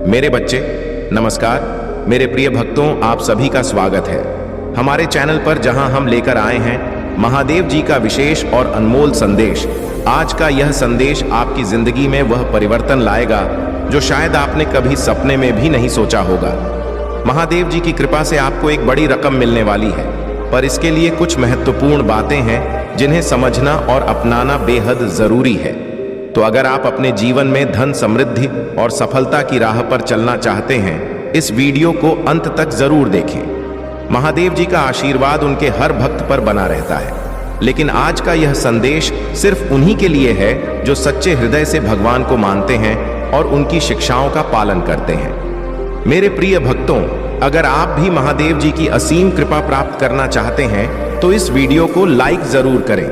मेरे बच्चे नमस्कार। मेरे प्रिय भक्तों, आप सभी का स्वागत है हमारे चैनल पर, जहां हम लेकर आए हैं महादेव जी का विशेष और अनमोल संदेश। आज का यह संदेश आपकी जिंदगी में वह परिवर्तन लाएगा जो शायद आपने कभी सपने में भी नहीं सोचा होगा। महादेव जी की कृपा से आपको एक बड़ी रकम मिलने वाली है, पर इसके लिए कुछ महत्वपूर्ण बातें हैं जिन्हें समझना और अपनाना बेहद जरूरी है। तो अगर आप अपने जीवन में धन, समृद्धि और सफलता की राह पर चलना चाहते हैं, इस वीडियो को अंत तक जरूर देखें। महादेव जी का आशीर्वाद उनके हर भक्त पर बना रहता है, लेकिन आज का यह संदेश सिर्फ उन्हीं के लिए है जो सच्चे हृदय से भगवान को मानते हैं और उनकी शिक्षाओं का पालन करते हैं। मेरे प्रिय भक्तों, अगर आप भी महादेव जी की असीम कृपा प्राप्त करना चाहते हैं तो इस वीडियो को लाइक जरूर करें।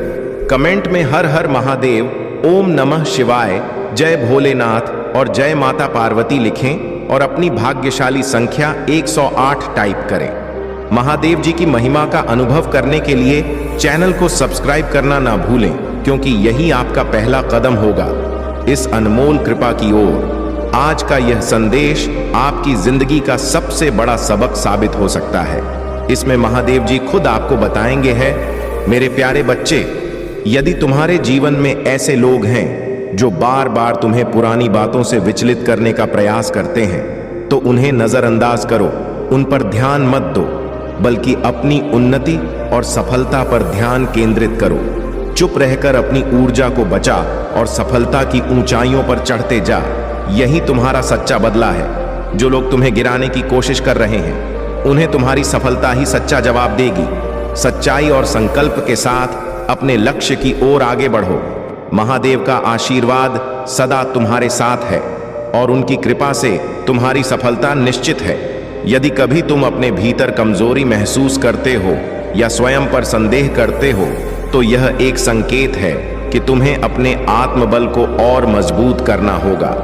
कमेंट में हर हर महादेव, ओम नमः शिवाय, जय भोलेनाथ और जय माता पार्वती लिखें और अपनी भाग्यशाली संख्या 108 टाइप करें। महादेव जी की महिमा का अनुभव करने के लिए चैनल को सब्सक्राइब करना ना भूलें, क्योंकि यही आपका पहला कदम होगा इस अनमोल कृपा की ओर। आज का यह संदेश आपकी जिंदगी का सबसे बड़ा सबक साबित हो सकता है। इसमें महादेव जी खुद आपको बताएंगे है, मेरे प्यारे बच्चे, यदि तुम्हारे जीवन में ऐसे लोग हैं जो बार बार तुम्हें पुरानी बातों से विचलित करने का प्रयास करते हैं, तो उन्हें नजरअंदाज करो, उन पर ध्यान मत दो, बल्कि अपनी उन्नति और सफलता पर ध्यान केंद्रित करो। चुप रहकर अपनी ऊर्जा को बचा और सफलता की ऊंचाइयों पर चढ़ते जा। यही तुम्हारा सच्चा बदला है। जो लोग तुम्हें गिराने की कोशिश कर रहे हैं, उन्हें तुम्हारी सफलता ही सच्चा जवाब देगी। सच्चाई और संकल्प के साथ अपने लक्ष्य की ओर आगे बढ़ो। महादेव का आशीर्वाद सदा तुम्हारे साथ है और उनकी कृपा से तुम्हारी सफलता निश्चित है। यदि कभी तुम अपने भीतर कमजोरी महसूस करते हो या स्वयं पर संदेह करते हो, तो यह एक संकेत है कि तुम्हें अपने आत्मबल को और मजबूत करना होगा।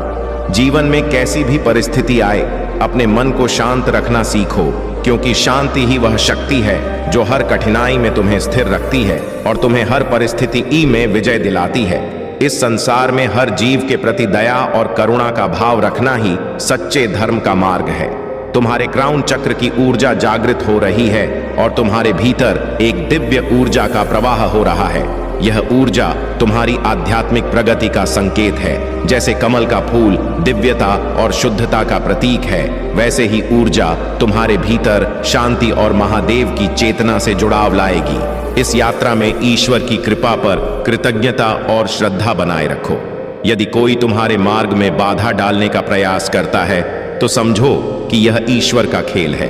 जीवन में कैसी भी परिस्थिति आए, अपने मन को शांत रखना सीखो, क्योंकि शांति ही वह शक्ति है जो हर कठिनाई में तुम्हें स्थिर रखती है और तुम्हें हर परिस्थिति में विजय दिलाती है। इस संसार में हर जीव के प्रति दया और करुणा का भाव रखना ही सच्चे धर्म का मार्ग है। तुम्हारे क्राउन चक्र की ऊर्जा जागृत हो रही है और तुम्हारे भीतर एक दिव्य ऊर्जा का प्रवाह हो रहा है। यह ऊर्जा तुम्हारी आध्यात्मिक प्रगति का संकेत है। जैसे कमल का फूल दिव्यता और शुद्धता का प्रतीक है, वैसे ही ऊर्जा तुम्हारे भीतर शांति और महादेव की चेतना से जुड़ाव लाएगी। इस यात्रा में ईश्वर की कृपा पर कृतज्ञता और श्रद्धा बनाए रखो। यदि कोई तुम्हारे मार्ग में बाधा डालने का प्रयास करता है, तो समझो कि यह ईश्वर का खेल है।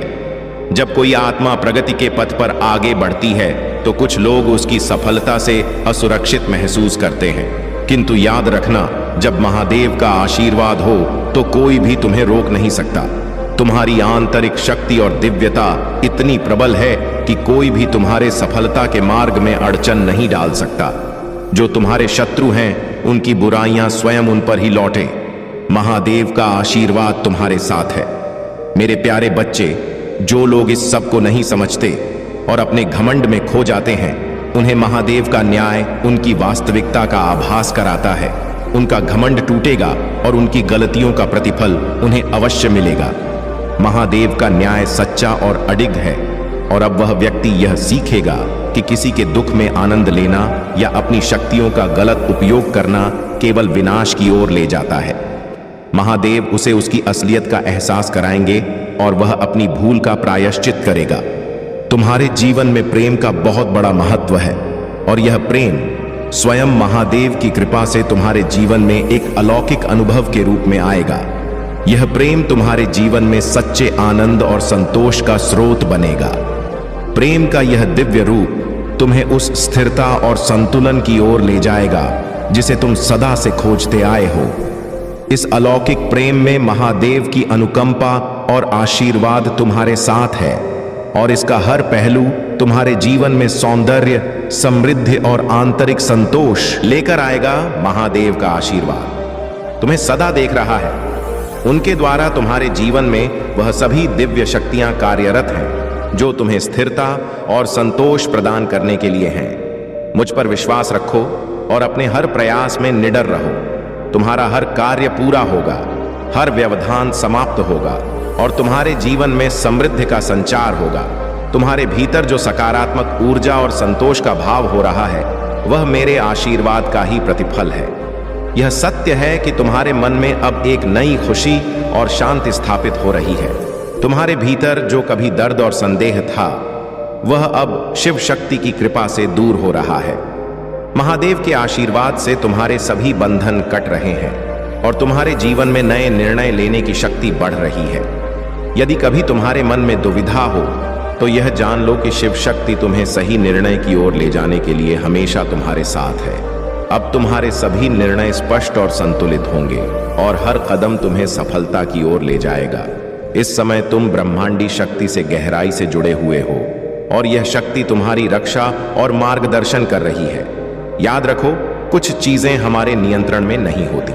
जब कोई आत्मा प्रगति के पथ पर आगे बढ़ती है, तो कुछ लोग उसकी सफलता से असुरक्षित महसूस करते हैं, किंतु याद रखना, जब महादेव का आशीर्वाद हो तो कोई भी तुम्हें रोक नहीं सकता। तुम्हारी आंतरिक शक्ति और दिव्यता इतनी प्रबल है कि कोई भी तुम्हारे सफलता के मार्ग में अड़चन नहीं डाल सकता। जो तुम्हारे शत्रु हैं, उनकी बुराइयां स्वयं उन पर ही लौटे। महादेव का आशीर्वाद तुम्हारे साथ है। मेरे प्यारे बच्चे, जो लोग इस सब को नहीं समझते और अपने घमंड में खो जाते हैं, उन्हें महादेव का न्याय उनकी वास्तविकता का आभास कराता है। उनका घमंड टूटेगा और उनकी गलतियों का प्रतिफल उन्हें अवश्य मिलेगा। महादेव का न्याय सच्चा और अडिग है, और अब वह व्यक्ति यह सीखेगा कि किसी के दुख में आनंद लेना या अपनी शक्तियों का गलत उपयोग करना केवल विनाश की ओर ले जाता है। महादेव उसे उसकी असलियत का एहसास कराएंगे और वह अपनी भूल का प्रायश्चित करेगा। तुम्हारे जीवन में प्रेम का बहुत बड़ा महत्व है, और यह प्रेम स्वयं महादेव की कृपा से तुम्हारे जीवन में एक अलौकिक अनुभव के रूप में आएगा। यह प्रेम तुम्हारे जीवन में सच्चे आनंद और संतोष का स्रोत बनेगा। प्रेम का यह दिव्य रूप तुम्हें उस स्थिरता और संतुलन की ओर ले जाएगा जिसे तुम सदा से खोजते आए हो। इस अलौकिक प्रेम में महादेव की अनुकंपा और आशीर्वाद तुम्हारे साथ है, और इसका हर पहलू तुम्हारे जीवन में सौंदर्य, समृद्धि और आंतरिक संतोष लेकर आएगा। महादेव का आशीर्वाद तुम्हें सदा देख रहा है। उनके द्वारा तुम्हारे जीवन में वह सभी दिव्य शक्तियां कार्यरत हैं जो तुम्हें स्थिरता और संतोष प्रदान करने के लिए हैं। मुझ पर विश्वास रखो और अपने हर प्रयास में निडर रहो। तुम्हारा हर कार्य पूरा होगा। हर व्यवधान समाप्त होगा और तुम्हारे जीवन में समृद्धि का संचार होगा। तुम्हारे भीतर जो सकारात्मक ऊर्जा और संतोष का भाव हो रहा है, वह मेरे आशीर्वाद का ही प्रतिफल है। यह सत्य है कि तुम्हारे मन में अब एक नई खुशी और शांति स्थापित हो रही है। तुम्हारे भीतर जो कभी दर्द और संदेह था, वह अब शिव शक्ति की कृपा से दूर हो रहा है। महादेव के आशीर्वाद से तुम्हारे सभी बंधन कट रहे हैं और तुम्हारे जीवन में नए निर्णय लेने की शक्ति बढ़ रही है। यदि कभी तुम्हारे मन में दुविधा हो, तो यह जान लो कि शिव शक्ति तुम्हें सही निर्णय की ओर ले जाने के लिए हमेशा तुम्हारे साथ है। अब तुम्हारे सभी निर्णय स्पष्ट और संतुलित होंगे और हर कदम तुम्हें सफलता की ओर ले जाएगा। इस समय तुम ब्रह्मांडी शक्ति से गहराई से जुड़े हुए हो और यह शक्ति तुम्हारी रक्षा और मार्गदर्शन कर रही है। याद रखो, कुछ चीजें हमारे नियंत्रण में नहीं होती,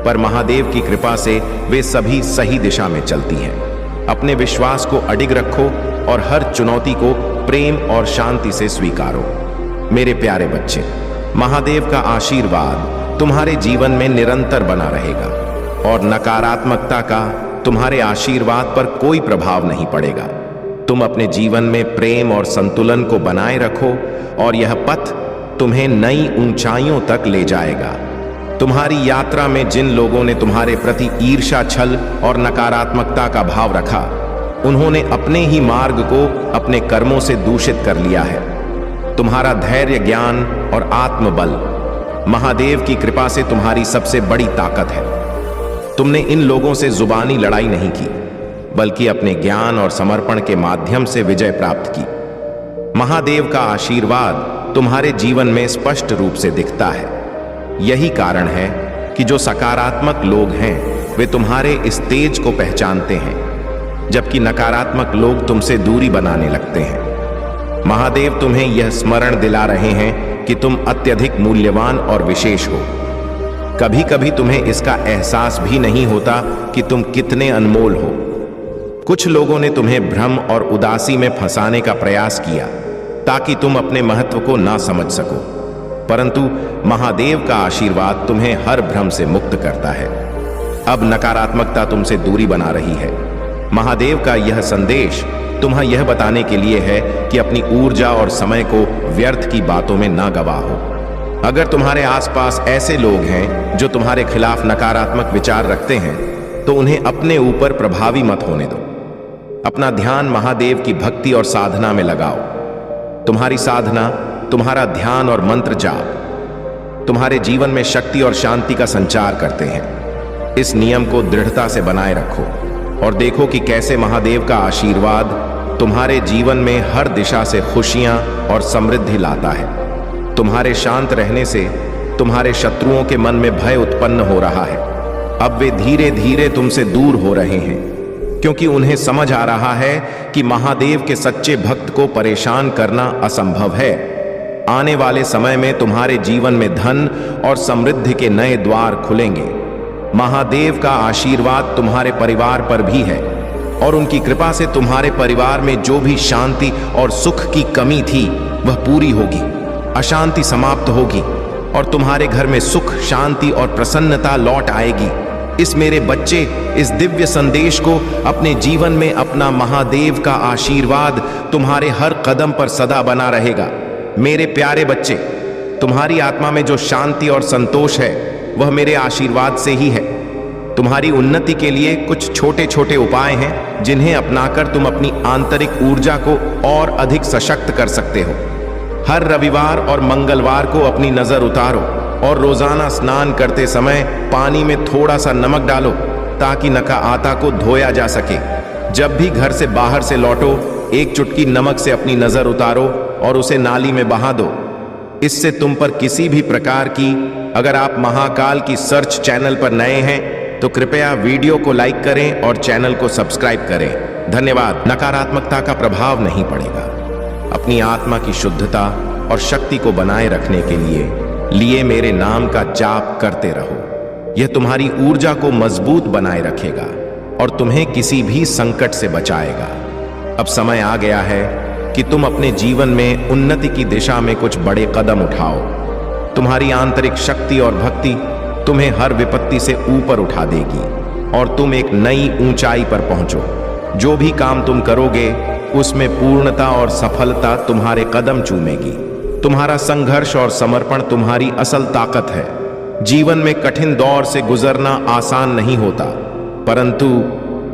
पर महादेव की कृपा से वे सभी सही दिशा में चलती हैं। अपने विश्वास को अडिग रखो और हर चुनौती को प्रेम और शांति से स्वीकारो। मेरे प्यारे बच्चे, महादेव का आशीर्वाद तुम्हारे जीवन में निरंतर बना रहेगा और नकारात्मकता का तुम्हारे आशीर्वाद पर कोई प्रभाव नहीं पड़ेगा। तुम अपने जीवन में प्रेम और संतुलन को बनाए रखो और यह पथ तुम्हें नई ऊंचाइयों तक ले जाएगा। तुम्हारी यात्रा में जिन लोगों ने तुम्हारे प्रति ईर्ष्या, छल और नकारात्मकता का भाव रखा, उन्होंने अपने ही मार्ग को अपने कर्मों से दूषित कर लिया है। तुम्हारा धैर्य, ज्ञान और आत्मबल महादेव की कृपा से तुम्हारी सबसे बड़ी ताकत है। तुमने इन लोगों से जुबानी लड़ाई नहीं की, बल्कि अपने ज्ञान और समर्पण के माध्यम से विजय प्राप्त की। महादेव का आशीर्वाद तुम्हारे जीवन में स्पष्ट रूप से दिखता है। यही कारण है कि जो सकारात्मक लोग हैं, वे तुम्हारे इस तेज को पहचानते हैं, जबकि नकारात्मक लोग तुमसे दूरी बनाने लगते हैं। महादेव तुम्हें यह स्मरण दिला रहे हैं कि तुम अत्यधिक मूल्यवान और विशेष हो। कभी कभी तुम्हें इसका एहसास भी नहीं होता कि तुम कितने अनमोल हो। कुछ लोगों ने तुम्हें भ्रम और उदासी में फंसाने का प्रयास किया ताकि तुम अपने महत्व को ना समझ सको, परंतु महादेव का आशीर्वाद तुम्हें हर भ्रम से मुक्त करता है। अब नकारात्मकता तुमसे दूरी बना रही है। महादेव का यह संदेश तुम्हें यह बताने के लिए है कि अपनी ऊर्जा और समय को व्यर्थ की बातों में ना गवाओ। अगर तुम्हारे आसपास ऐसे लोग हैं जो तुम्हारे खिलाफ नकारात्मक विचार रखते हैं, तो उन्हें अपने ऊपर प्रभावी मत होने दो। अपना ध्यान महादेव की भक्ति और साधना में लगाओ। तुम्हारी साधना, तुम्हारा ध्यान और मंत्र जाप तुम्हारे जीवन में शक्ति और शांति का संचार करते हैं। इस नियम को दृढ़ता से बनाए रखो और देखो कि कैसे महादेव का आशीर्वाद तुम्हारे जीवन में हर दिशा से खुशियां और समृद्धि लाता है। तुम्हारे शांत रहने से तुम्हारे शत्रुओं के मन में भय उत्पन्न हो रहा है। अब वे धीरे धीरे तुमसे दूर हो रहे हैं, क्योंकि उन्हें समझ आ रहा है कि महादेव के सच्चे भक्त को परेशान करना असंभव है। आने वाले समय में तुम्हारे जीवन में धन और समृद्धि के नए द्वार खुलेंगे। महादेव का आशीर्वाद तुम्हारे परिवार पर भी है और उनकी कृपा से तुम्हारे परिवार में जो भी शांति और सुख की कमी थी, वह पूरी होगी। अशांति समाप्त होगी और तुम्हारे घर में सुख, शांति और प्रसन्नता लौट आएगी। इस मेरे बच्चे, इस दिव्य संदेश को अपने जीवन में अपना। महादेव का आशीर्वाद तुम्हारे हर कदम पर सदा बना रहेगा। मेरे प्यारे बच्चे, तुम्हारी आत्मा में जो शांति और संतोष है, वह मेरे आशीर्वाद से ही है। तुम्हारी उन्नति के लिए कुछ छोटे छोटे उपाय हैं जिन्हें अपनाकर तुम अपनी आंतरिक ऊर्जा को और अधिक सशक्त कर सकते हो। हर रविवार और मंगलवार को अपनी नजर उतारो और रोजाना स्नान करते समय पानी में थोड़ा सा नमक डालो ताकि नकारात्मकता को धोया जा सके। जब भी घर से बाहर से लौटो, एक चुटकी नमक से अपनी नजर उतारो और उसे नाली में बहा दो। इससे तुम पर किसी भी प्रकार की, अगर आप महाकाल की सर्च चैनल पर नए हैं तो कृपया वीडियो को लाइक करें और चैनल को सब्सक्राइब करें। धन्यवाद। नकारात्मकता का प्रभाव नहीं पड़ेगा। अपनी आत्मा की शुद्धता और शक्ति को बनाए रखने के लिए मेरे नाम का जाप करते रहो। यह तुम्हारी ऊर्जा को मजबूत बनाए रखेगा और तुम्हें किसी भी संकट से बचाएगा। अब समय आ गया है कि तुम अपने जीवन में उन्नति की दिशा में कुछ बड़े कदम उठाओ। तुम्हारी आंतरिक शक्ति और भक्ति तुम्हें हर विपत्ति से ऊपर उठा देगी। और तुम एक नई ऊंचाई पर पहुंचो। जो भी काम तुम करोगे उसमें पूर्णता और सफलता तुम्हारे कदम चूमेगी। तुम्हारा संघर्ष और समर्पण तुम्हारी असल ताकत है। जीवन में कठिन दौर से गुजरना आसान नहीं होता, परंतु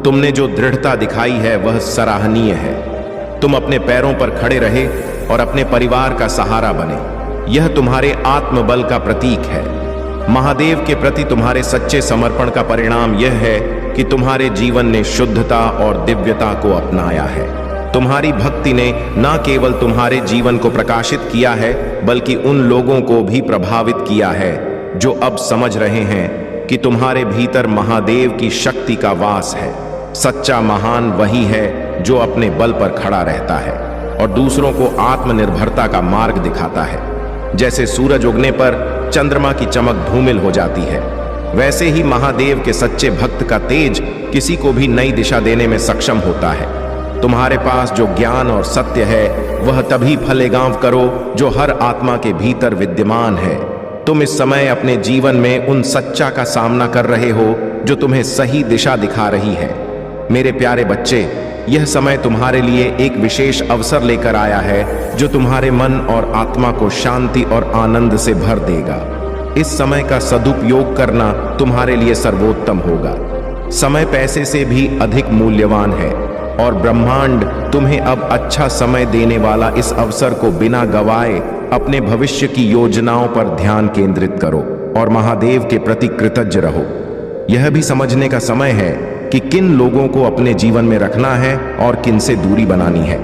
तुमने जो दृढ़ता दिखाई है वह सराहनीय है। तुम अपने पैरों पर खड़े रहे और अपने परिवार का सहारा बने। यह तुम्हारे आत्मबल का प्रतीक है। महादेव के प्रति तुम्हारे सच्चे समर्पण का परिणाम यह है कि तुम्हारे जीवन ने शुद्धता और दिव्यता को अपनाया है। तुम्हारी भक्ति ने न केवल तुम्हारे जीवन को प्रकाशित किया है, बल्कि उन लोगों को भी प्रभावित किया है जो अब समझ रहे हैं कि तुम्हारे भीतर महादेव की शक्ति का वास है। सच्चा महान वही है जो अपने बल पर खड़ा रहता है और दूसरों को आत्मनिर्भरता का मार्ग दिखाता है। जैसे सूरज उगने पर चंद्रमा की चमक धूमिल हो जाती है, वैसे ही महादेव के सच्चे भक्त का तेज किसी को भी नई दिशा देने में सक्षम होता है। तुम्हारे पास जो ज्ञान और सत्य है वह तभी फलेगांव करो जो हर आत्मा के भीतर विद्यमान है। तुम इस समय अपने जीवन में उन सच्चा का सामना कर रहे हो जो तुम्हें सही दिशा दिखा रही है। मेरे प्यारे बच्चे, यह समय तुम्हारे लिए एक विशेष अवसर लेकर आया है जो तुम्हारे मन और आत्मा को शांति और आनंद से भर देगा। इस समय का सदुपयोग करना तुम्हारे लिए सर्वोत्तम होगा। समय पैसे से भी अधिक मूल्यवान है और ब्रह्मांड तुम्हें अब अच्छा समय देने वाला इस अवसर को बिना गवाए अपने भविष्य की योजनाओं पर ध्यान केंद्रित करो और महादेव के प्रति कृतज्ञ रहो। यह भी समझने का समय है कि किन लोगों को अपने जीवन में रखना है और किन से दूरी बनानी है।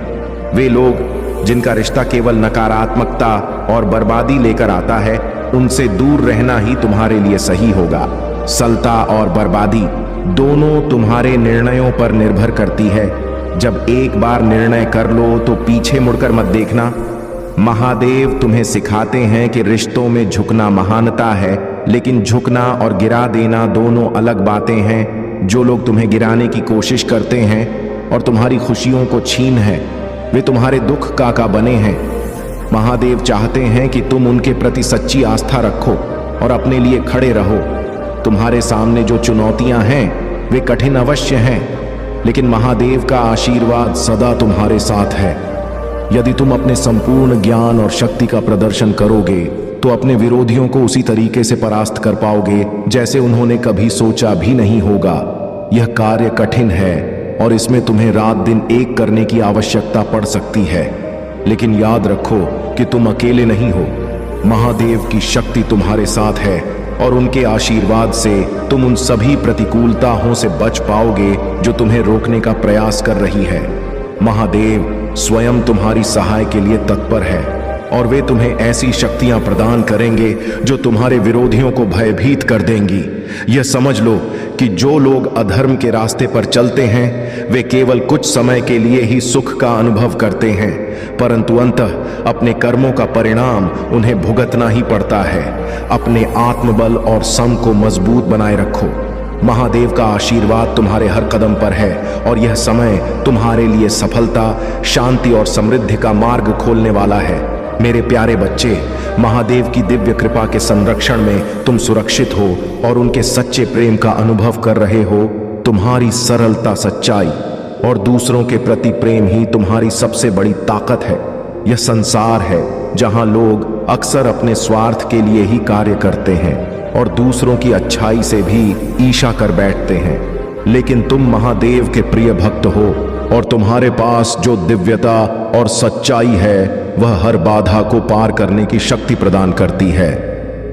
वे लोग जिनका रिश्ता केवल नकारात्मकता और बर्बादी लेकर आता है, उनसे दूर रहना ही तुम्हारे लिए सही होगा। सलता और बर्बादी दोनों तुम्हारे निर्णयों पर निर्भर करती है। जब एक बार निर्णय कर लो तो पीछे मुड़कर मत देखना। महादेव तुम्हें सिखाते हैं कि रिश्तों में झुकना महानता है, लेकिन झुकना और गिरा देना दोनों अलग बातें हैं। जो लोग तुम्हें गिराने की कोशिश करते हैं और तुम्हारी खुशियों को छीन है, वे तुम्हारे दुख का बने हैं। महादेव चाहते हैं कि तुम उनके प्रति सच्ची आस्था रखो और अपने लिए खड़े रहो। तुम्हारे सामने जो चुनौतियां हैं वे कठिन अवश्य हैं, लेकिन महादेव का आशीर्वाद सदा तुम्हारे साथ है। यदि तुम अपने संपूर्ण ज्ञान और शक्ति का प्रदर्शन करोगे तो अपने विरोधियों को उसी तरीके से परास्त कर पाओगे जैसे उन्होंने कभी सोचा भी नहीं होगा। यह कार्य कठिन है और इसमें तुम्हें रात दिन एक करने की आवश्यकता पड़ सकती है, लेकिन याद रखो कि तुम अकेले नहीं हो। महादेव की शक्ति तुम्हारे साथ है और उनके आशीर्वाद से तुम उन सभी प्रतिकूलताओं से बच पाओगे जो तुम्हें रोकने का प्रयास कर रही है। महादेव स्वयं तुम्हारी सहाय के लिए तत्पर है और वे तुम्हें ऐसी शक्तियां प्रदान करेंगे जो तुम्हारे विरोधियों को भयभीत कर देंगी। यह समझ लो कि जो लोग अधर्म के रास्ते पर चलते हैं वे केवल कुछ समय के लिए ही सुख का अनुभव करते हैं, परंतु अंततः अपने कर्मों का परिणाम उन्हें भुगतना ही पड़ता है। अपने आत्मबल और सम को मजबूत बनाए रखो। महादेव का आशीर्वाद तुम्हारे हर कदम पर है और यह समय तुम्हारे लिए सफलता, शांति और समृद्धि का मार्ग खोलने वाला है। मेरे प्यारे बच्चे, महादेव की दिव्य कृपा के संरक्षण में तुम सुरक्षित हो और उनके सच्चे प्रेम का अनुभव कर रहे हो। तुम्हारी सरलता, सच्चाई और दूसरों के प्रति प्रेम ही तुम्हारी सबसे बड़ी ताकत है। यह संसार है जहां लोग अक्सर अपने स्वार्थ के लिए ही कार्य करते हैं और दूसरों की अच्छाई से भी ईर्ष्या कर बैठते हैं, लेकिन तुम महादेव के प्रिय भक्त हो और तुम्हारे पास जो दिव्यता और सच्चाई है वह हर बाधा को पार करने की शक्ति प्रदान करती है।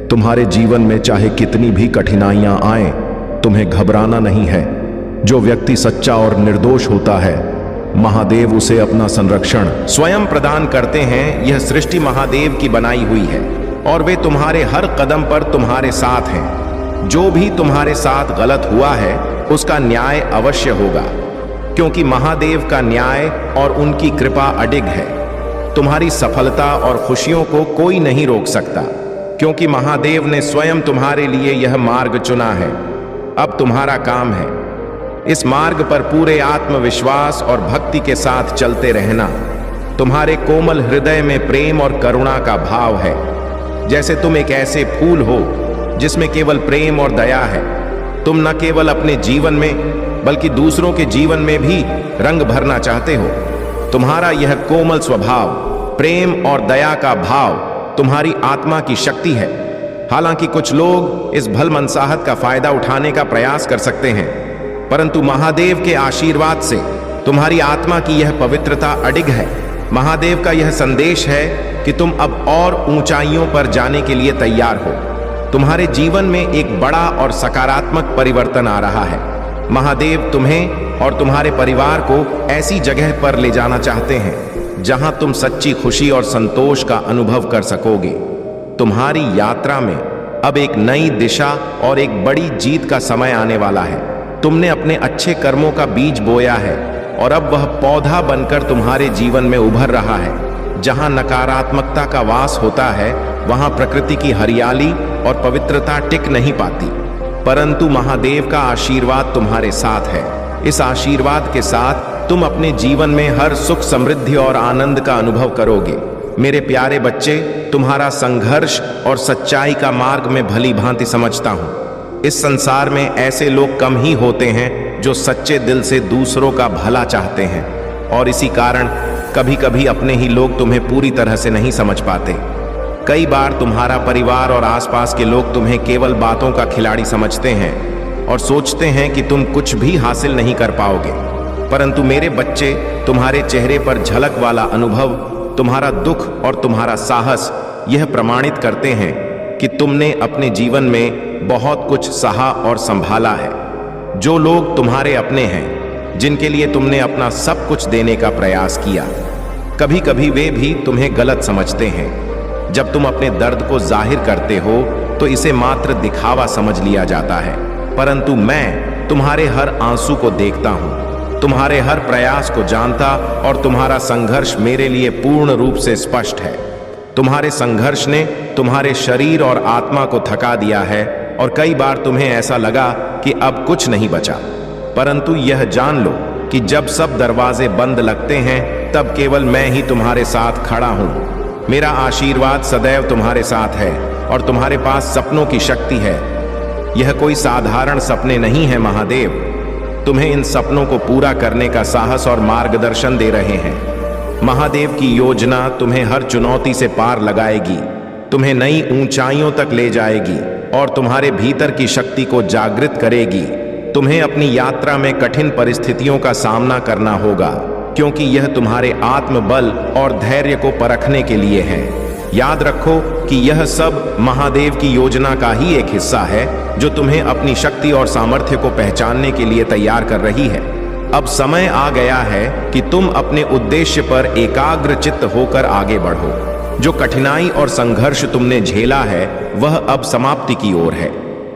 तुम्हारे जीवन में चाहे कितनी भी कठिनाइयां आए, तुम्हें घबराना नहीं है। जो व्यक्ति सच्चा और निर्दोष होता है, महादेव उसे अपना संरक्षण स्वयं प्रदान करते हैं। यह सृष्टि महादेव की बनाई हुई है और वे तुम्हारे हर कदम पर तुम्हारे साथ हैं। जो भी तुम्हारे साथ गलत हुआ है उसका न्याय अवश्य होगा, क्योंकि महादेव का न्याय और उनकी कृपा अडिग है। तुम्हारी सफलता और खुशियों को कोई नहीं रोक सकता, क्योंकि महादेव ने स्वयं तुम्हारे लिए यह मार्ग चुना है। अब तुम्हारा काम है इस मार्ग पर पूरे आत्मविश्वास और भक्ति के साथ चलते रहना। तुम्हारे कोमल हृदय में प्रेम और करुणा का भाव है, जैसे तुम एक ऐसे फूल हो जिसमें केवल प्रेम और दया है। तुम न केवल अपने जीवन में बल्कि दूसरों के जीवन में भी रंग भरना चाहते हो। तुम्हारा यह कोमल स्वभाव, प्रेम और दया का भाव तुम्हारी आत्मा की शक्ति है। हालांकि कुछ लोग इस भलमनसाहत का फायदा उठाने का प्रयास कर सकते हैं, परंतु महादेव के आशीर्वाद से तुम्हारी आत्मा की यह पवित्रता अडिग है। महादेव का यह संदेश है कि तुम अब और ऊंचाइयों पर जाने के लिए तैयार हो। तुम्हारे जीवन में एक बड़ा और सकारात्मक परिवर्तन आ रहा है। महादेव तुम्हें और तुम्हारे परिवार को ऐसी जगह पर ले जाना चाहते हैं जहां तुम सच्ची खुशी और संतोष का अनुभव कर सकोगे। तुम्हारी यात्रा में अब एक नई दिशा और एक बड़ी जीत का समय आने वाला है। तुमने अपने अच्छे कर्मों का बीज बोया है और अब वह पौधा बनकर तुम्हारे जीवन में उभर रहा है। जहां नकारात्मकता का वास होता है, वहां प्रकृति की हरियाली और पवित्रता टिक नहीं पाती, परंतु महादेव का आशीर्वाद तुम्हारे साथ है। इस आशीर्वाद के साथ तुम अपने जीवन में हर सुख, समृद्धि और आनंद का अनुभव करोगे। मेरे प्यारे बच्चे, तुम्हारा संघर्ष और सच्चाई का मार्ग में भली भांति समझता हूं। इस संसार में ऐसे लोग कम ही होते हैं जो सच्चे दिल से दूसरों का भला चाहते हैं, और इसी कारण कभी कभी अपने ही लोग तुम्हें पूरी तरह से नहीं समझ पाते। कई बार तुम्हारा परिवार और आसपास के लोग तुम्हें केवल बातों का खिलाड़ी समझते हैं और सोचते हैं कि तुम कुछ भी हासिल नहीं कर पाओगे, परंतु मेरे बच्चे, तुम्हारे चेहरे पर झलक वाला अनुभव, तुम्हारा दुख और तुम्हारा साहस यह प्रमाणित करते हैं कि तुमने अपने जीवन में बहुत कुछ सहा और संभाला है। जो लोग तुम्हारे अपने हैं, जिनके लिए तुमने अपना सब कुछ देने का प्रयास किया, कभी कभी वे भी तुम्हें गलत समझते हैं। जब तुम अपने दर्द को जाहिर करते हो तो इसे मात्र दिखावा समझ लिया जाता है, परंतु मैं तुम्हारे हर आंसू को देखता हूं, तुम्हारे हर प्रयास को जानता, और तुम्हारा संघर्ष मेरे लिए पूर्ण रूप से स्पष्ट है। तुम्हारे संघर्ष ने तुम्हारे शरीर और आत्मा को थका दिया है और कई बार तुम्हें ऐसा लगा कि अब कुछ नहीं बचा, परंतु यह जान लो कि जब सब दरवाजे बंद लगते हैं तब केवल मैं ही तुम्हारे साथ खड़ा हूं। मेरा आशीर्वाद सदैव तुम्हारे साथ है और तुम्हारे पास सपनों की शक्ति है। यह कोई साधारण सपने नहीं है। महादेव तुम्हें इन सपनों को पूरा करने का साहस और मार्गदर्शन दे रहे हैं। महादेव की योजना तुम्हें हर चुनौती से पार लगाएगी, तुम्हें नई ऊंचाइयों तक ले जाएगी और तुम्हारे भीतर की शक्ति को जागृत करेगी। तुम्हें अपनी यात्रा में कठिन परिस्थितियों का सामना करना होगा, क्योंकि यह तुम्हारे आत्मबल और धैर्य को परखने के लिए है। याद रखो कि यह सब महादेव की योजना का ही एक हिस्सा है, जो तुम्हें अपनी शक्ति और सामर्थ्य को पहचानने के लिए तैयार कर रही है। अब समय आ गया है कि तुम अपने उद्देश्य पर एकाग्र चित्त होकर आगे बढ़ो। जो कठिनाई और संघर्ष तुमने झेला है, वह अब समाप्ति की ओर है।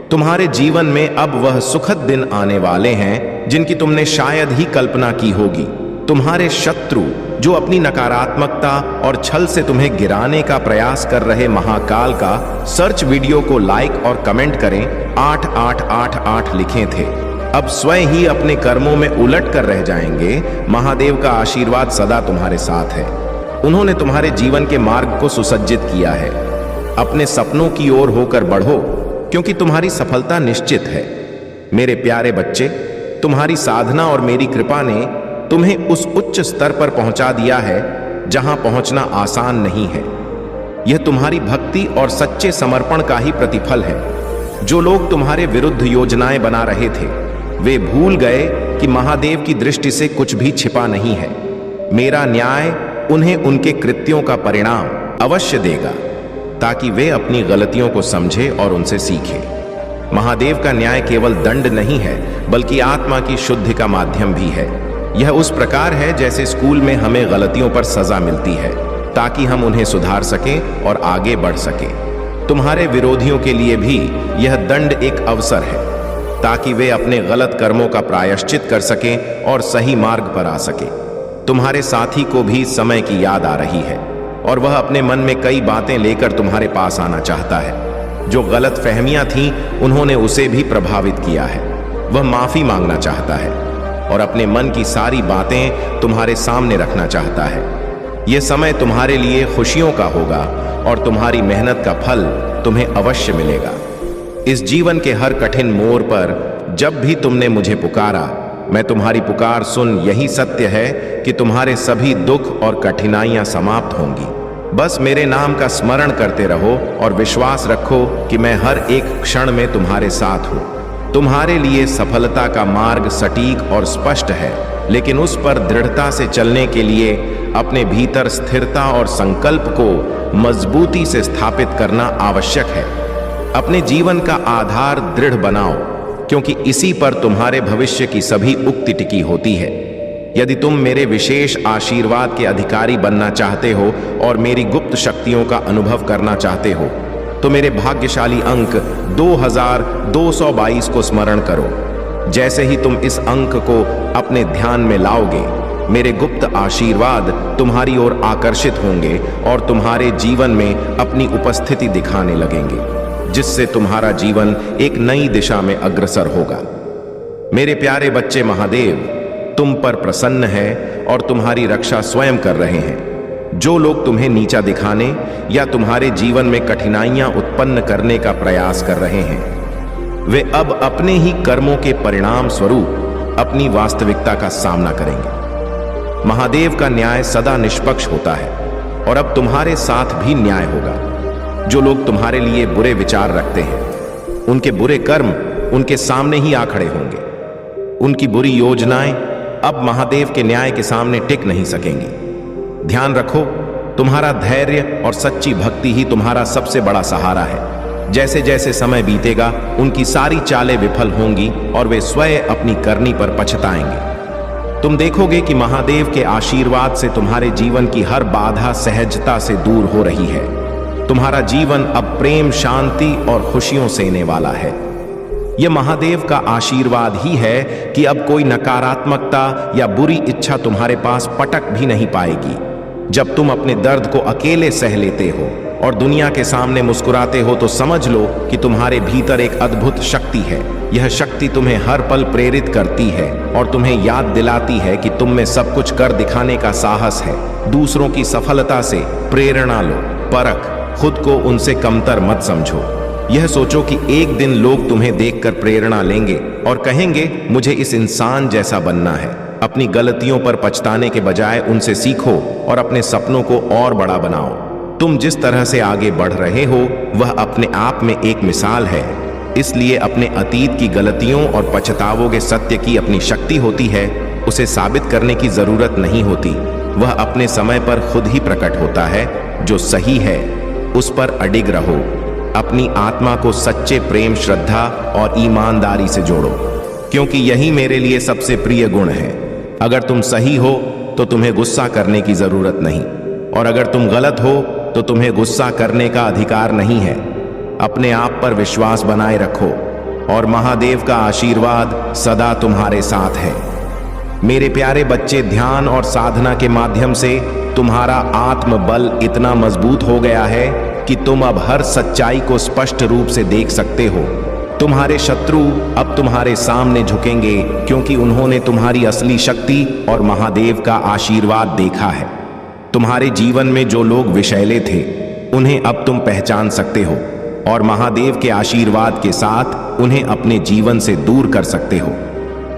तुम्हारे जीवन में अब वह सुखद दिन आने वाले हैं जिनकी तुमने शायद ही कल्पना की होगी। तुम्हारे शत्रु, जो अपनी नकारात्मकता और छल से तुम्हें गिराने का प्रयास कर रहे महाकाल का सर्च वीडियो को लाइक और कमेंट करें 8888 लिखे थे, अब स्वयं ही अपने कर्मों में उलट कर रह जाएंगे। महादेव का आशीर्वाद सदा तुम्हारे साथ है। उन्होंने तुम्हारे जीवन के मार्ग को सुसज्जित किया है। अपने सपनों की ओर होकर बढ़ो, क्योंकि तुम्हारी सफलता निश्चित है। मेरे प्यारे बच्चे, तुम्हारी साधना और मेरी कृपा ने तुम्हें उस उच्च स्तर पर पहुंचा दिया है जहां पहुंचना आसान नहीं है। यह तुम्हारी भक्ति और सच्चे समर्पण का ही प्रतिफल है। जो लोग तुम्हारे विरुद्ध योजनाएं बना रहे थे, वे भूल गए कि महादेव की दृष्टि से कुछ भी छिपा नहीं है। मेरा न्याय उन्हें उनके कृत्यों का परिणाम अवश्य देगा, ताकि वे अपनी गलतियों को समझे और उनसे सीखे। महादेव का न्याय केवल दंड नहीं है, बल्कि आत्मा की शुद्धि का माध्यम भी है। यह उस प्रकार है जैसे स्कूल में हमें गलतियों पर सजा मिलती है, ताकि हम उन्हें सुधार सकें और आगे बढ़ सकें। तुम्हारे विरोधियों के लिए भी यह दंड एक अवसर है, ताकि वे अपने गलत कर्मों का प्रायश्चित कर सकें और सही मार्ग पर आ सकें। तुम्हारे साथी को भी समय की याद आ रही है और वह अपने मन में कई बातें लेकर तुम्हारे पास आना चाहता है। जो गलत फहमियां थीं, उन्होंने उसे भी प्रभावित किया है। वह माफी मांगना चाहता है और अपने मन की सारी बातें तुम्हारे सामने रखना चाहता है। यह समय तुम्हारे लिए खुशियों का होगा और तुम्हारी मेहनत का फल तुम्हें अवश्य मिलेगा। इस जीवन के हर कठिन मोड़ पर जब भी तुमने मुझे पुकारा, मैं तुम्हारी पुकार सुन। यही सत्य है कि तुम्हारे सभी दुख और कठिनाइयां समाप्त होंगी। बस मेरे नाम का स्मरण करते रहो और विश्वास रखो कि मैं हर एक क्षण में तुम्हारे साथ हूं। तुम्हारे लिए सफलता का मार्ग सटीक और स्पष्ट है, लेकिन उस पर दृढ़ता से चलने के लिए अपने भीतर स्थिरता और संकल्प को मजबूती से स्थापित करना आवश्यक है। अपने जीवन का आधार दृढ़ बनाओ, क्योंकि इसी पर तुम्हारे भविष्य की सभी उक्ति टिकी होती है। यदि तुम मेरे विशेष आशीर्वाद के अधिकारी बनना चाहते हो और मेरी गुप्त शक्तियों का अनुभव करना चाहते हो, तो मेरे भाग्यशाली अंक 2222 को स्मरण करो। जैसे ही तुम इस अंक को अपने ध्यान में लाओगे, मेरे गुप्त आशीर्वाद तुम्हारी ओर आकर्षित होंगे और तुम्हारे जीवन में अपनी उपस्थिति दिखाने लगेंगे, जिससे तुम्हारा जीवन एक नई दिशा में अग्रसर होगा। मेरे प्यारे बच्चे, महादेव तुम पर प्रसन्न है और तुम्हारी रक्षा स्वयं कर रहे हैं। जो लोग तुम्हें नीचा दिखाने या तुम्हारे जीवन में कठिनाइयां उत्पन्न करने का प्रयास कर रहे हैं, वे अब अपने ही कर्मों के परिणाम स्वरूप अपनी वास्तविकता का सामना करेंगे। महादेव का न्याय सदा निष्पक्ष होता है और अब तुम्हारे साथ भी न्याय होगा। जो लोग तुम्हारे लिए बुरे विचार रखते हैं, उनके बुरे कर्म उनके सामने ही आ खड़े होंगे। उनकी बुरी योजनाएं अब महादेव के न्याय के सामने टिक नहीं सकेंगी। ध्यान रखो, तुम्हारा धैर्य और सच्ची भक्ति ही तुम्हारा सबसे बड़ा सहारा है। जैसे जैसे समय बीतेगा, उनकी सारी चालें विफल होंगी और वे स्वयं अपनी करनी पर पछताएंगे। तुम देखोगे कि महादेव के आशीर्वाद से तुम्हारे जीवन की हर बाधा सहजता से दूर हो रही है। तुम्हारा जीवन अब प्रेम, शांति और खुशियों से आने वाला है। यह महादेव का आशीर्वाद ही है कि अब कोई नकारात्मकता या बुरी इच्छा तुम्हारे पास पटक भी नहीं पाएगी। जब तुम अपने दर्द को अकेले सह लेते हो और दुनिया के सामने मुस्कुराते हो, तो समझ लो कि तुम्हारे भीतर एक अद्भुत शक्ति है। यह शक्ति तुम्हें हर पल प्रेरित करती है और तुम्हें याद दिलाती है कि तुम में सब कुछ कर दिखाने का साहस है। दूसरों की सफलता से प्रेरणा लो, परख, खुद को उनसे कमतर मत समझो। यह सोचो कि एक दिन लोग तुम्हें देखकर प्रेरणा लेंगे और कहेंगे, मुझे इस इंसान जैसा बनना है। अपनी गलतियों पर पछताने के बजाय उनसे सीखो और अपने सपनों को और बड़ा बनाओ। तुम जिस तरह से आगे बढ़ रहे हो, वह अपने आप में एक मिसाल है। इसलिए अपने अतीत की गलतियों और पछतावों के सत्य की अपनी शक्ति होती है। उसे साबित करने की जरूरत नहीं होती, वह अपने समय पर खुद ही प्रकट होता है। जो सही है उस पर अडिग रहो। अपनी आत्मा को सच्चे प्रेम, श्रद्धा और ईमानदारी से जोड़ो, क्योंकि यही मेरे लिए सबसे प्रिय गुण है। अगर तुम सही हो तो तुम्हें गुस्सा करने की जरूरत नहीं, और अगर तुम गलत हो तो तुम्हें गुस्सा करने का अधिकार नहीं है। अपने आप पर विश्वास बनाए रखो और महादेव का आशीर्वाद सदा तुम्हारे साथ है। मेरे प्यारे बच्चे, ध्यान और साधना के माध्यम से तुम्हारा आत्मबल इतना मजबूत हो गया है कि तुम अब हर सच्चाई को स्पष्ट रूप से देख सकते हो। तुम्हारे शत्रु अब तुम्हारे सामने झुकेंगे, क्योंकि उन्होंने तुम्हारी असली शक्ति और महादेव का आशीर्वाद देखा है। तुम्हारे जीवन में जो लोग विषैले थे, उन्हें अब तुम पहचान सकते हो और महादेव के आशीर्वाद के साथ उन्हें अपने जीवन से दूर कर सकते हो।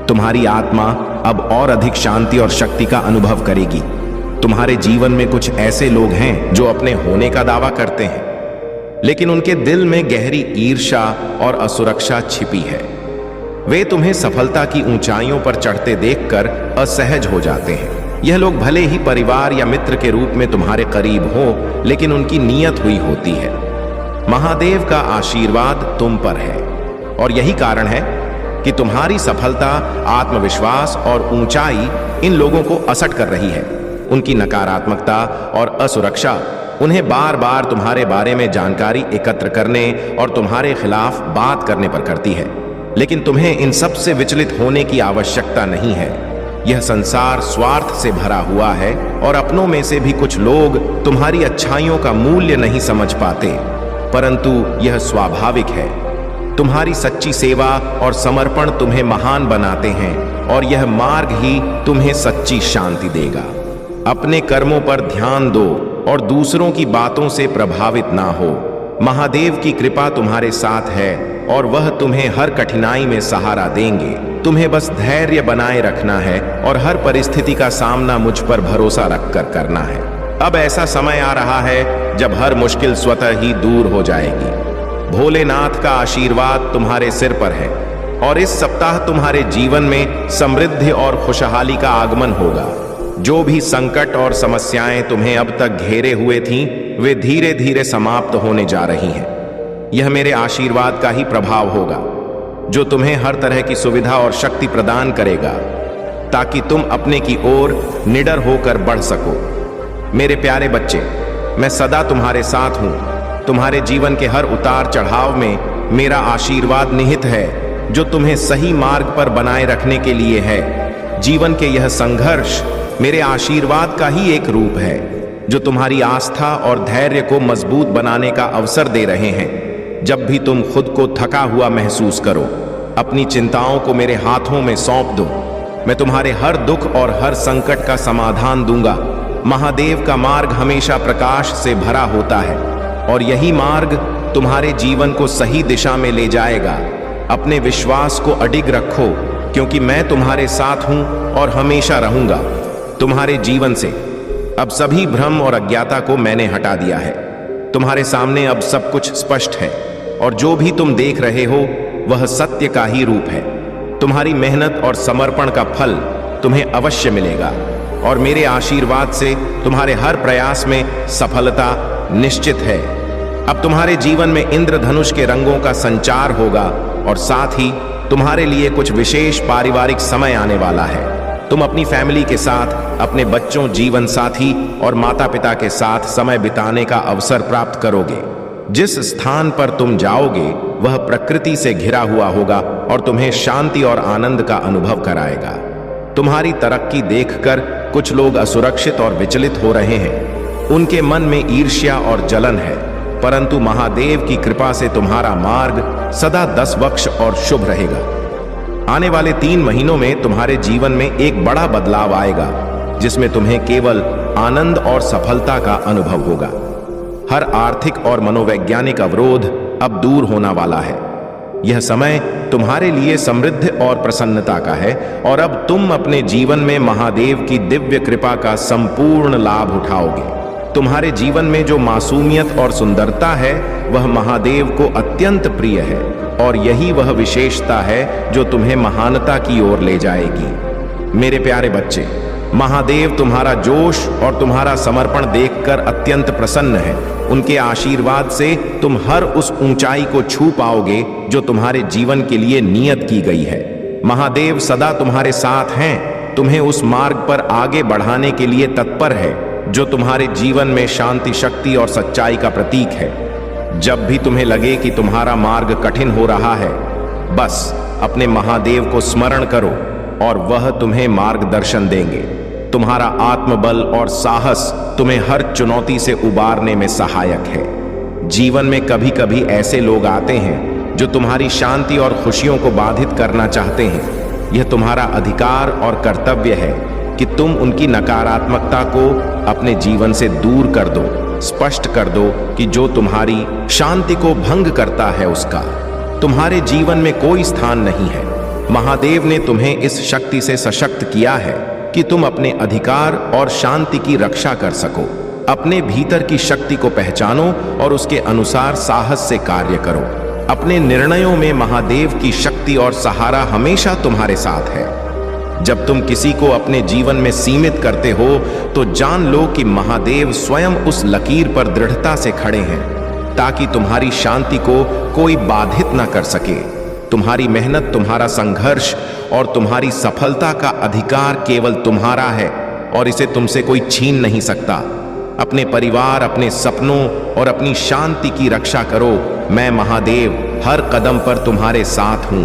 तुम्हारी आत्मा अब और अधिक शांति और शक्ति का अनुभव करेगी। तुम्हारे जीवन में कुछ ऐसे लोग हैं जो अपने होने का दावा करते हैं, लेकिन उनके दिल में गहरी ईर्ष्या और असुरक्षा छिपी है। वे तुम्हें सफलता की ऊंचाइयों पर चढ़ते देखकर असहज हो जाते हैं। यह लोग भले ही परिवार या मित्र के रूप में तुम्हारे करीब हो, लेकिन उनकी नीयत हुई होती है। महादेव का आशीर्वाद तुम पर है और यही कारण है कि तुम्हारी सफलता, आत्मविश्वास और ऊंचाई इन लोगों को असट कर रही है। उनकी नकारात्मकता और असुरक्षा उन्हें बार बार तुम्हारे बारे में जानकारी एकत्र करने और तुम्हारे खिलाफ बात करने पर करती है, लेकिन तुम्हें इन सब से विचलित होने की आवश्यकता नहीं है। यह संसार स्वार्थ से भरा हुआ है और अपनों में से भी कुछ लोग तुम्हारी अच्छाइयों का मूल्य नहीं समझ पाते, परंतु यह स्वाभाविक है। तुम्हारी सच्ची सेवा और समर्पण तुम्हें महान बनाते हैं और यह मार्ग ही तुम्हें सच्ची शांति देगा। अपने कर्मों पर ध्यान दो और दूसरों की बातों से प्रभावित ना हो। महादेव की कृपा तुम्हारे साथ है और वह तुम्हें हर कठिनाई में सहारा देंगे। तुम्हें बस धैर्य बनाए रखना है और हर परिस्थिति का सामना मुझ पर भरोसा रखकर करना है। अब ऐसा समय आ रहा है जब हर मुश्किल स्वतः ही दूर हो जाएगी। भोलेनाथ का आशीर्वाद तुम्हारे सिर पर है और इस सप्ताह तुम्हारे जीवन में समृद्धि और खुशहाली का आगमन होगा। जो भी संकट और समस्याएं तुम्हें अब तक घेरे हुए थीं, वे धीरे धीरे समाप्त होने जा रही हैं। यह मेरे आशीर्वाद का ही प्रभाव होगा जो तुम्हें हर तरह की सुविधा और शक्ति प्रदान करेगा ताकि तुम अपने की ओर निडर होकर बढ़ सको। मेरे प्यारे बच्चे, मैं सदा तुम्हारे साथ हूं। तुम्हारे जीवन के हर उतार चढ़ाव में मेरा आशीर्वाद निहित है जो तुम्हें सही मार्ग पर बनाए रखने के लिए है। जीवन के यह संघर्ष मेरे आशीर्वाद का ही एक रूप है जो तुम्हारी आस्था और धैर्य को मजबूत बनाने का अवसर दे रहे हैं। जब भी तुम खुद को थका हुआ महसूस करो, अपनी चिंताओं को मेरे हाथों में सौंप दो। मैं तुम्हारे हर दुख और हर संकट का समाधान दूंगा। महादेव का मार्ग हमेशा प्रकाश से भरा होता है और यही मार्ग तुम्हारे जीवन को सही दिशा में ले जाएगा। अपने विश्वास को अडिग रखो क्योंकि मैं तुम्हारे साथ हूं और हमेशा रहूंगा। तुम्हारे जीवन से अब सभी भ्रम और अज्ञाता को मैंने हटा दिया है। तुम्हारे सामने अब सब कुछ स्पष्ट है और जो भी तुम देख रहे हो वह सत्य का ही रूप है। तुम्हारी मेहनत और समर्पण का फल तुम्हें अवश्य मिलेगा और मेरे आशीर्वाद से तुम्हारे हर प्रयास में सफलता निश्चित है। अब तुम्हारे जीवन में इंद्रधनुष के रंगों का संचार होगा और साथ ही तुम्हारे लिए कुछ विशेष पारिवारिक समय आने वाला है। तुम अपनी फैमिली के साथ, अपने बच्चों, जीवन साथी और माता पिता के साथ समय बिताने का अवसर प्राप्त करोगे। जिस स्थान पर तुम जाओगे वह प्रकृति से घिरा हुआ होगा और तुम्हें शांति और आनंद का अनुभव कराएगा। तुम्हारी तरक्की देखकर कुछ लोग असुरक्षित और विचलित हो रहे हैं। उनके मन में ईर्ष्या और जलन है, परंतु महादेव की कृपा से तुम्हारा मार्ग सदा 10 वक्ष और शुभ रहेगा। आने वाले 3 महीनों में तुम्हारे जीवन में एक बड़ा बदलाव आएगा जिसमें तुम्हें केवल आनंद और सफलता का अनुभव होगा। हर आर्थिक और मनोवैज्ञानिक अवरोध अब दूर होना वाला है। यह समय तुम्हारे लिए समृद्धि और प्रसन्नता का है और अब तुम अपने जीवन में महादेव की दिव्य कृपा का संपूर्ण लाभ उठाओगे। तुम्हारे जीवन में जो मासूमियत और सुंदरता है वह महादेव को अत्यंत प्रिय है और यही वह विशेषता है जो तुम्हें महानता की ओर ले जाएगी। मेरे प्यारे बच्चे, महादेव तुम्हारा जोश और तुम्हारा समर्पण देखकर अत्यंत प्रसन्न है। उनके आशीर्वाद से तुम हर उस ऊंचाई को छू पाओगे जो तुम्हारे जीवन के लिए नियत की गई है। महादेव सदा तुम्हारे साथ हैं, तुम्हें उस मार्ग पर आगे बढ़ाने के लिए तत्पर है जो तुम्हारे जीवन में शांति, शक्ति और सच्चाई का प्रतीक है। जब भी तुम्हें लगे कि तुम्हारा मार्ग कठिन हो रहा है, बस अपने महादेव को स्मरण करो और वह तुम्हें मार्गदर्शन देंगे। तुम्हारा आत्मबल और साहस तुम्हें हर चुनौती से उबारने में सहायक है। जीवन में कभी कभी ऐसे लोग आते हैं जो तुम्हारी शांति और खुशियों को बाधित करना चाहते हैं। यह तुम्हारा अधिकार और कर्तव्य है कि तुम उनकी नकारात्मकता को अपने जीवन से दूर कर दो। स्पष्ट कर दो कि जो तुम्हारी शांति को भंग करता है उसका तुम्हारे जीवन में कोई स्थान नहीं है। महादेव ने तुम्हें इस शक्ति से सशक्त किया है कि तुम अपने अधिकार और शांति की रक्षा कर सको। अपने भीतर की शक्ति को पहचानो और उसके अनुसार साहस से कार्य करो। अपने निर्णयों में महादेव की शक्ति और सहारा हमेशा तुम्हारे साथ है। जब तुम किसी को अपने जीवन में सीमित करते हो तो जान लो कि महादेव स्वयं उस लकीर पर दृढ़ता से खड़े हैं ताकि तुम्हारी शांति को कोई बाधित न कर सके। तुम्हारी मेहनत, तुम्हारा संघर्ष और तुम्हारी सफलता का अधिकार केवल तुम्हारा है और इसे तुमसे कोई छीन नहीं सकता। अपने परिवार, अपने सपनों और अपनी शांति की रक्षा करो। मैं महादेव हर कदम पर तुम्हारे साथ हूं।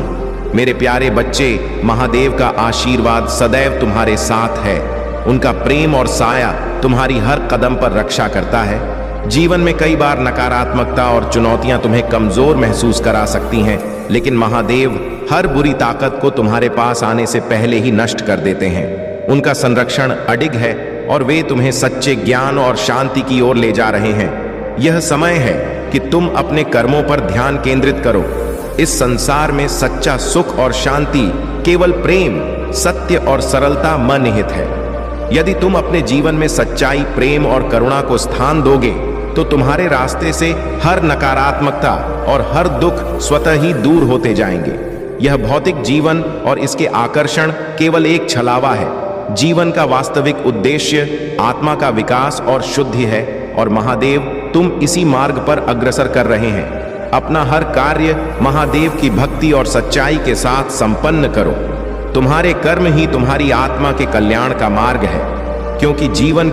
मेरे प्यारे बच्चे, महादेव का आशीर्वाद सदैव तुम्हारे साथ है। उनका प्रेम और साया तुम्हारी हर कदम पर रक्षा करता है। जीवन में कई बार नकारात्मकता और चुनौतियां तुम्हें कमजोर महसूस करा सकती हैं, लेकिन महादेव हर बुरी ताकत को तुम्हारे पास आने से पहले ही नष्ट कर देते हैं। उनका संरक्षण अडिग है और वे तुम्हें सच्चे ज्ञान और शांति की ओर ले जा रहे हैं। यह समय है कि तुम अपने कर्मों पर ध्यान केंद्रित करो। इस संसार में सच्चा सुख और शांति केवल प्रेम, सत्य और सरलता में निहित है। यदि तुम अपने जीवन में सच्चाई, प्रेम और करुणा को स्थान दोगे तो तुम्हारे रास्ते से हर नकारात्मकता और हर दुख स्वतः ही दूर होते जाएंगे। यह भौतिक जीवन और इसके आकर्षण केवल एक छलावा है। जीवन का वास्तविक उद्देश्य आत्मा का विकास और शुद्धि है, और महादेव तुम इसी मार्ग पर अग्रसर कर रहे हैं। अपना हर कार्य महादेव की भक्ति और सच्चाई के साथ संपन्न करो। तुम्हारे कर्म ही तुम्हारी आत्मा के कल्याण का मार्ग है, क्योंकि जीवन